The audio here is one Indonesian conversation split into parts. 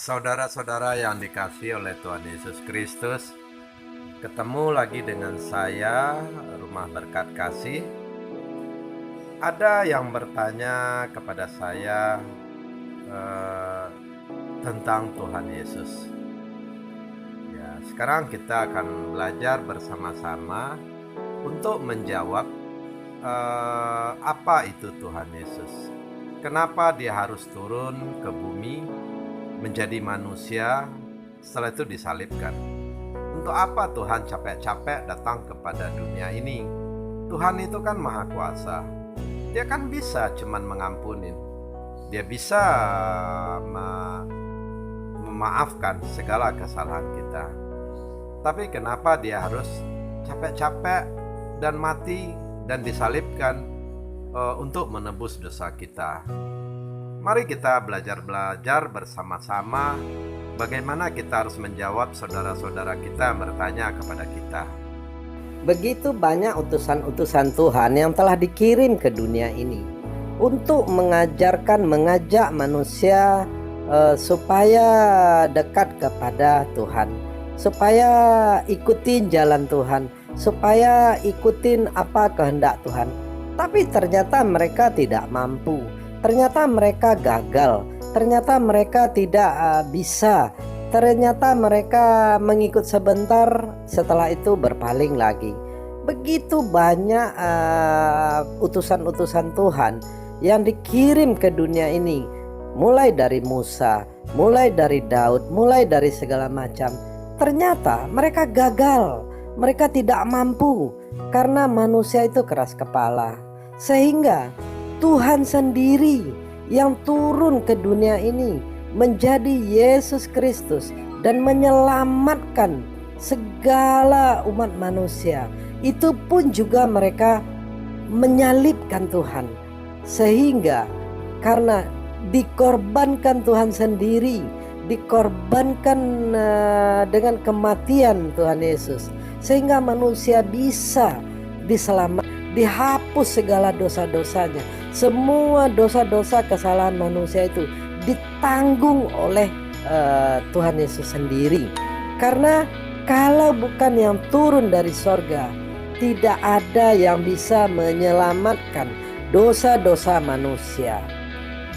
Saudara-saudara yang dikasihi oleh Tuhan Yesus Kristus, ketemu lagi dengan saya, Rumah Berkat Kasih. Ada yang bertanya kepada saya eh, tentang Tuhan Yesus. Ya, sekarang kita akan belajar bersama-sama untuk menjawab apa itu Tuhan Yesus. Kenapa dia harus turun ke bumi menjadi manusia, setelah itu disalibkan. Untuk apa Tuhan capek-capek datang kepada dunia ini? Tuhan itu kan maha kuasa. Dia kan bisa cuman mengampuni. Dia bisa memaafkan segala kesalahan kita. Tapi kenapa dia harus capek-capek dan mati dan disalibkan untuk menebus dosa kita? Mari kita belajar bersama-sama bagaimana kita harus menjawab saudara-saudara kita yang bertanya kepada kita. Begitu banyak utusan-utusan Tuhan yang telah dikirim ke dunia ini untuk mengajak manusia supaya dekat kepada Tuhan, supaya ikutin jalan Tuhan, supaya ikutin apa kehendak Tuhan. Tapi ternyata mereka tidak mampu. Ternyata mereka gagal, ternyata mereka tidak bisa, ternyata mereka mengikut sebentar, setelah itu berpaling lagi. Begitu banyak utusan-utusan Tuhan yang dikirim ke dunia ini, mulai dari Musa, mulai dari Daud, mulai dari segala macam. Ternyata mereka gagal, mereka tidak mampu karena manusia itu keras kepala. Sehingga Tuhan sendiri yang turun ke dunia ini menjadi Yesus Kristus dan menyelamatkan segala umat manusia. Itu pun juga mereka menyalibkan Tuhan, sehingga karena dikorbankan Tuhan sendiri, dikorbankan dengan kematian Tuhan Yesus, sehingga manusia bisa diselamatkan, dihapus segala dosa-dosanya. Semua dosa-dosa kesalahan manusia itu ditanggung oleh Tuhan Yesus sendiri. Karena kalau bukan yang turun dari sorga, tidak ada yang bisa menyelamatkan dosa-dosa manusia.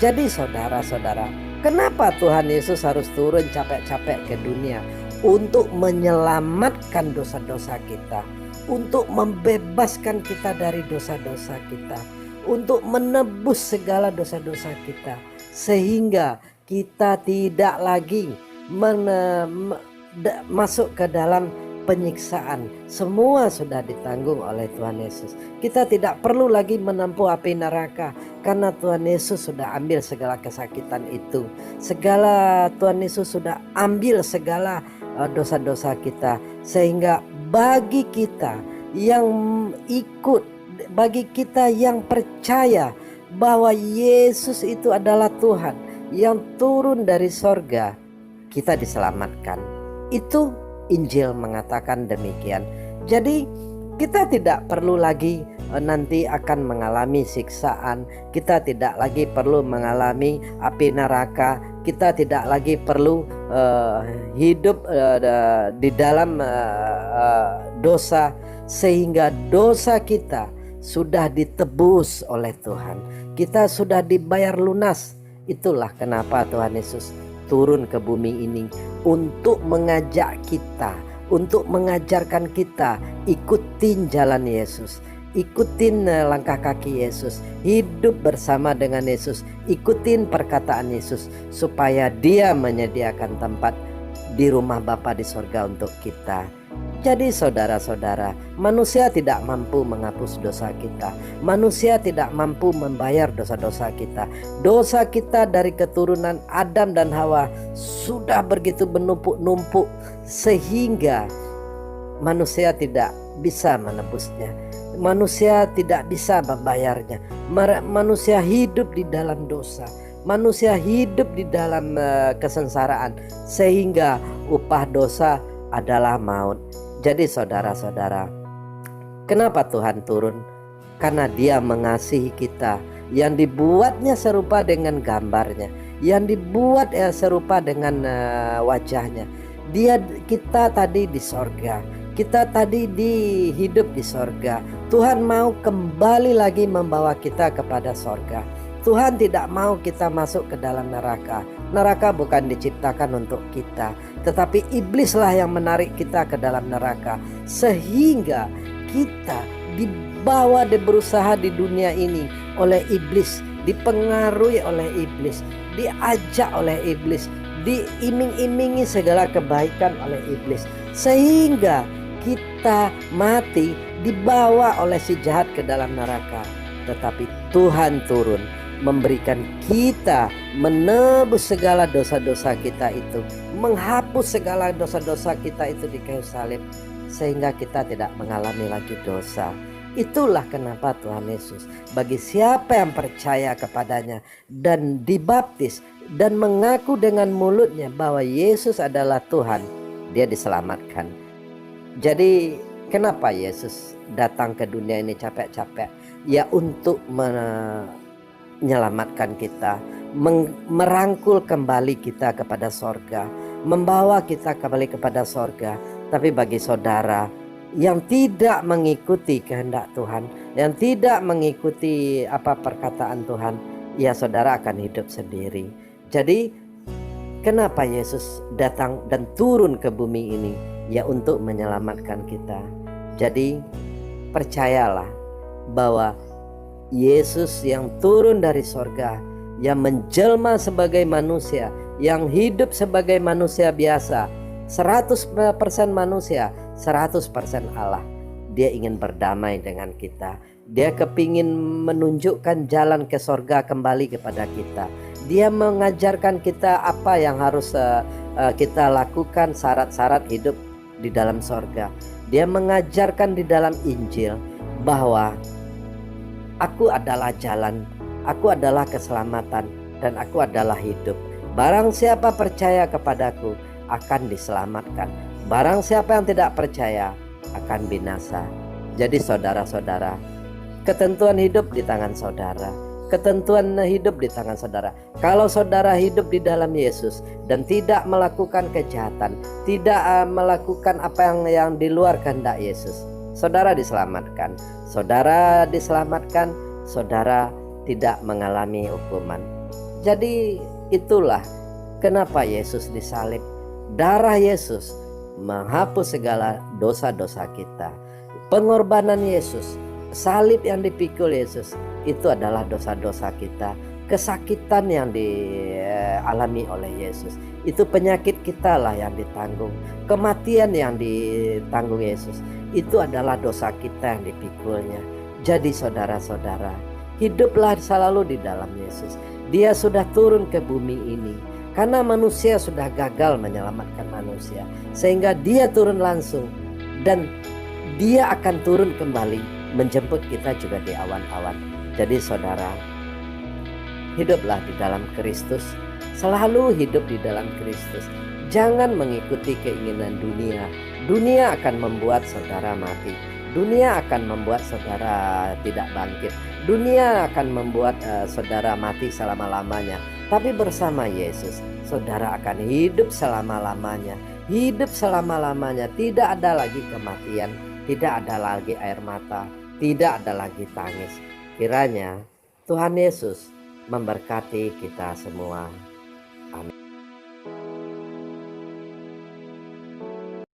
Jadi saudara-saudara, kenapa Tuhan Yesus harus turun capek-capek ke dunia? Untuk menyelamatkan dosa-dosa kita, untuk membebaskan kita dari dosa-dosa kita, untuk menebus segala dosa-dosa kita, sehingga kita tidak lagi masuk ke dalam penyiksaan. Semua sudah ditanggung oleh Tuhan Yesus. Kita tidak perlu lagi menempuh api neraka, karena Tuhan Yesus sudah ambil segala kesakitan itu. Tuhan Yesus sudah ambil segala dosa-dosa kita, sehingga bagi kita yang ikut, bagi kita yang percaya bahwa Yesus itu adalah Tuhan yang turun dari sorga, kita diselamatkan. Itu Injil mengatakan demikian. Jadi kita tidak perlu lagi nanti akan mengalami siksaan. Kita tidak lagi perlu mengalami api neraka. Kita tidak lagi perlu hidup di dalam dosa, sehingga dosa kita sudah ditebus oleh Tuhan. Kita sudah dibayar lunas. Itulah kenapa Tuhan Yesus turun ke bumi ini, untuk mengajak kita, untuk mengajarkan kita ikutin jalan Yesus, ikutin langkah kaki Yesus, hidup bersama dengan Yesus, ikutin perkataan Yesus, supaya Dia menyediakan tempat di rumah Bapa di sorga untuk kita. Jadi saudara-saudara, manusia tidak mampu menghapus dosa kita. Manusia tidak mampu membayar dosa-dosa kita. Dosa kita dari keturunan Adam dan Hawa sudah begitu menumpuk-numpuk, sehingga manusia tidak bisa menebusnya. Manusia tidak bisa membayarnya. Manusia hidup di dalam dosa. Manusia hidup di dalam kesengsaraan, sehingga upah dosa adalah maut. Jadi saudara-saudara, kenapa Tuhan turun? Karena Dia mengasihi kita, yang dibuatnya serupa dengan gambarnya, yang dibuat serupa dengan wajahnya. Kita tadi di sorga, kita tadi hidup di sorga. Tuhan mau kembali lagi membawa kita kepada sorga. Tuhan tidak mau kita masuk ke dalam neraka. Neraka bukan diciptakan untuk kita, tetapi iblislah yang menarik kita ke dalam neraka, sehingga kita dibawa berusaha di dunia ini oleh iblis, dipengaruhi oleh iblis, diajak oleh iblis, diiming-imingi segala kebaikan oleh iblis, sehingga kita mati dibawa oleh si jahat ke dalam neraka. Tetapi Tuhan turun memberikan kita, menebus segala dosa-dosa kita itu, menghapus segala dosa-dosa kita itu di kayu salib, sehingga kita tidak mengalami lagi dosa. Itulah kenapa Tuhan Yesus, bagi siapa yang percaya kepadanya dan dibaptis dan mengaku dengan mulutnya bahwa Yesus adalah Tuhan, dia diselamatkan. Jadi kenapa Yesus datang ke dunia ini capek-capek? Ya untuk menyelamatkan kita, merangkul kembali kita kepada sorga, membawa kita kembali kepada sorga. Tapi bagi saudara yang tidak mengikuti kehendak Tuhan, yang tidak mengikuti apa perkataan Tuhan, ya saudara akan hidup sendiri. Jadi kenapa Yesus datang dan turun ke bumi ini? Ya untuk menyelamatkan kita. Jadi percayalah bahwa Yesus yang turun dari sorga, yang menjelma sebagai manusia, yang hidup sebagai manusia biasa, 100% manusia, 100% Allah. Dia ingin berdamai dengan kita. Dia kepingin menunjukkan jalan ke sorga kembali kepada kita. Dia mengajarkan kita apa yang harus kita lakukan, syarat-syarat hidup di dalam sorga. Dia mengajarkan di dalam Injil bahwa aku adalah jalan, aku adalah keselamatan, dan aku adalah hidup. Barang siapa percaya kepadaku akan diselamatkan. Barang siapa yang tidak percaya akan binasa. Jadi saudara-saudara, ketentuan hidup di tangan saudara. Ketentuan hidup di tangan saudara. Kalau saudara hidup di dalam Yesus dan tidak melakukan kejahatan, tidak melakukan apa yang di luar kehendak Yesus, saudara diselamatkan. Saudara diselamatkan, saudara tidak mengalami hukuman. Jadi itulah kenapa Yesus disalib. Darah Yesus menghapus segala dosa-dosa kita. Pengorbanan Yesus, salib yang dipikul Yesus, itu adalah dosa-dosa kita. Kesakitan yang dialami oleh Yesus, itu penyakit kita lah yang ditanggung. Kematian yang ditanggung Yesus, itu adalah dosa kita yang dipikulnya. Jadi saudara-saudara, hiduplah selalu di dalam Yesus. Dia sudah turun ke bumi ini karena manusia sudah gagal menyelamatkan manusia, sehingga dia turun langsung, dan dia akan turun kembali menjemput kita juga di awan-awan. Jadi saudara, hiduplah di dalam Kristus, selalu hidup di dalam Kristus. Jangan mengikuti keinginan dunia. Dunia akan membuat saudara mati. Dunia akan membuat saudara tidak bangkit. Dunia akan membuat saudara mati selama-lamanya. Tapi bersama Yesus, saudara akan hidup selama-lamanya. Hidup selama-lamanya. Tidak ada lagi kematian, tidak ada lagi air mata, tidak ada lagi tangis. Kiranya Tuhan Yesus memberkati kita semua.